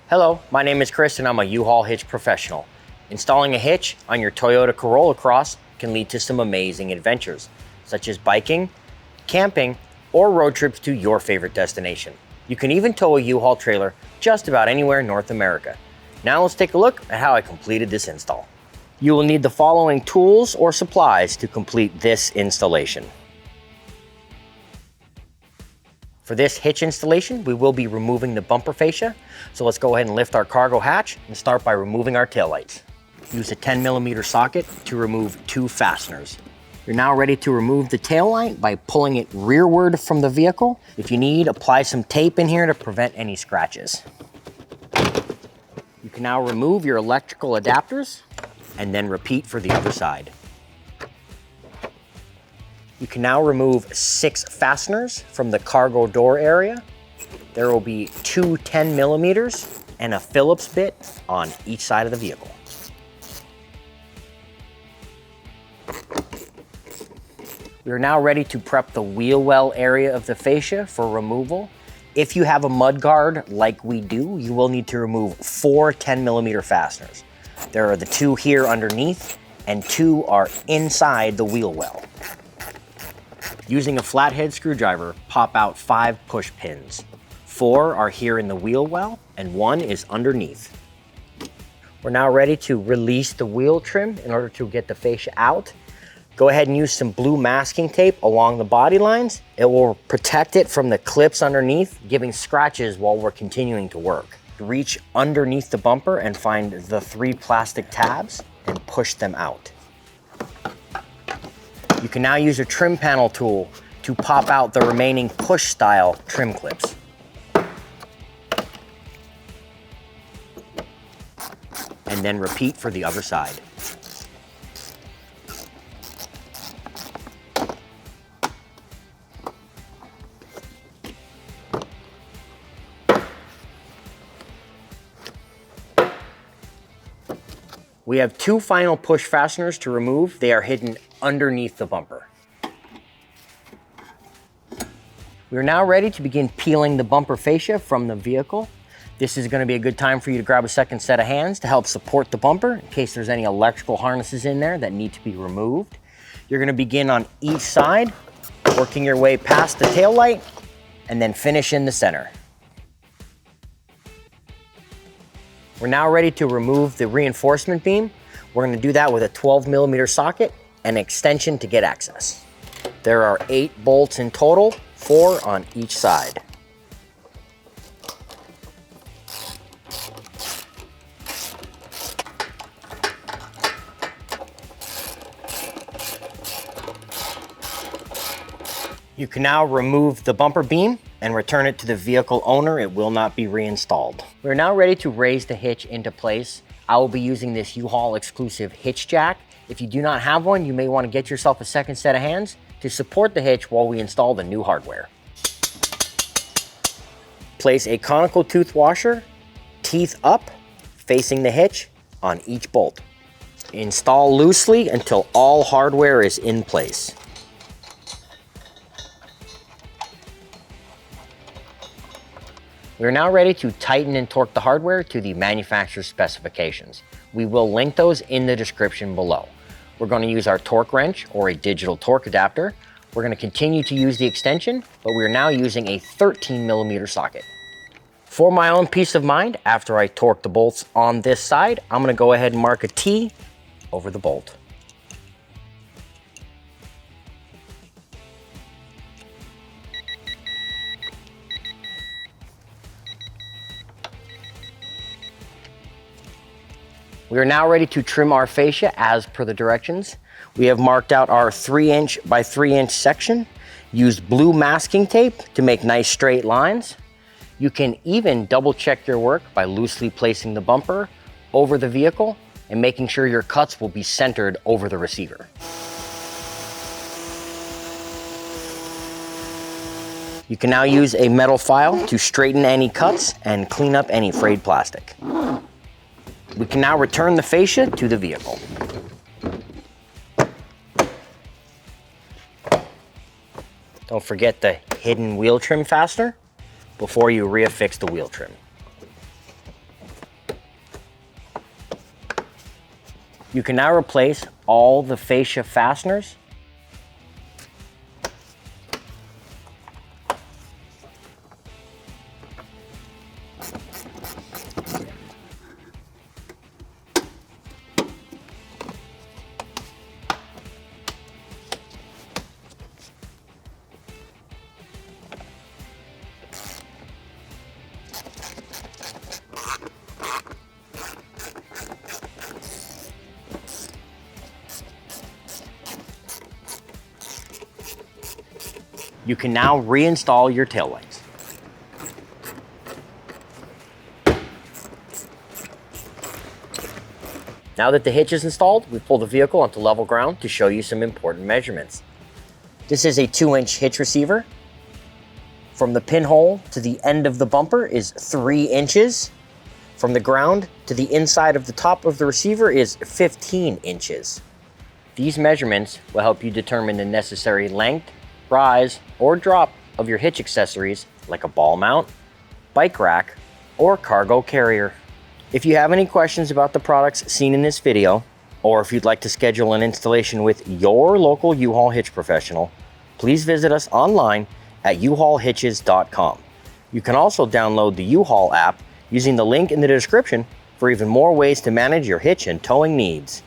Hello, my name is Chris and I'm a U-Haul hitch professional. Installing a hitch on your Toyota Corolla Cross can lead to some amazing adventures, such as biking, camping, or road trips to your favorite destination. You can even tow a U-Haul trailer just about anywhere in North America. Now let's take a look at how I completed this install. You will need the following tools or supplies to complete this installation. For this hitch installation, we will be removing the bumper fascia. So let's go ahead and lift our cargo hatch and start by removing our taillights. Use a 10mm socket to remove 2 fasteners. You're now ready to remove the tail light by pulling it rearward from the vehicle. If you need, apply some tape in here to prevent any scratches. You can now remove your electrical adapters and then repeat for the other side. You can now remove 6 fasteners from the cargo door area. There will be 2 10mm and a Phillips bit on each side of the vehicle. We are now ready to prep the wheel well area of the fascia for removal. If you have a mud guard like we do, you will need to remove 4 10mm fasteners. There are the 2 here underneath and 2 are inside the wheel well. Using a flathead screwdriver, pop out 5 push pins. 4 are here in the wheel well and 1 is underneath. We're now ready to release the wheel trim in order to get the fascia out. Go ahead and use some blue masking tape along the body lines. It will protect it from the clips underneath, giving scratches while we're continuing to work. Reach underneath the bumper and find the 3 plastic tabs and push them out. You can now use a trim panel tool to pop out the remaining push style trim clips. And then repeat for the other side. We have 2 final push fasteners to remove. They are hidden underneath the bumper. We are now ready to begin peeling the bumper fascia from the vehicle. This is going to be a good time for you to grab a second set of hands to help support the bumper in case there's any electrical harnesses in there that need to be removed. You're going to begin on each side, working your way past the tail light, and then finish in the center. We're now ready to remove the reinforcement beam. We're going to do that with a 12mm socket and extension to get access. There are 8 bolts in total, 4 on each side. You can now remove the bumper beam and return it to the vehicle owner. It will not be reinstalled. We're now ready to raise the hitch into place. I will be using this U-Haul exclusive hitch jack. If you do not have one, you may want to get yourself a second set of hands to support the hitch while we install the new hardware. Place a conical tooth washer, teeth up, facing the hitch on each bolt. Install loosely until all hardware is in place. We are now ready to tighten and torque the hardware to the manufacturer's specifications. We will link those in the description below. We're going to use our torque wrench or a digital torque adapter. We're going to continue to use the extension, but we are now using a 13mm socket. For my own peace of mind, after I torque the bolts on this side, I'm going to go ahead and mark a T over the bolt. We are now ready to trim our fascia as per the directions. We have marked out our 3" by 3" section, used blue masking tape to make nice straight lines. You can even double check your work by loosely placing the bumper over the vehicle and making sure your cuts will be centered over the receiver. You can now use a metal file to straighten any cuts and clean up any frayed plastic. We can now return the fascia to the vehicle. Don't forget the hidden wheel trim fastener before you reaffix the wheel trim. You can now replace all the fascia fasteners. You can now reinstall your taillights. Now that the hitch is installed, we pull the vehicle onto level ground to show you some important measurements. This is a 2-inch hitch receiver. From the pinhole to the end of the bumper is 3 inches. From the ground to the inside of the top of the receiver is 15 inches. These measurements will help you determine the necessary length, rise, or drop of your hitch accessories like a ball mount, bike rack, or cargo carrier. If you have any questions about the products seen in this video, or if you'd like to schedule an installation with your local U-Haul hitch professional, please visit us online at uhaulhitches.com. You can also download the U-Haul app using the link in the description for even more ways to manage your hitch and towing needs.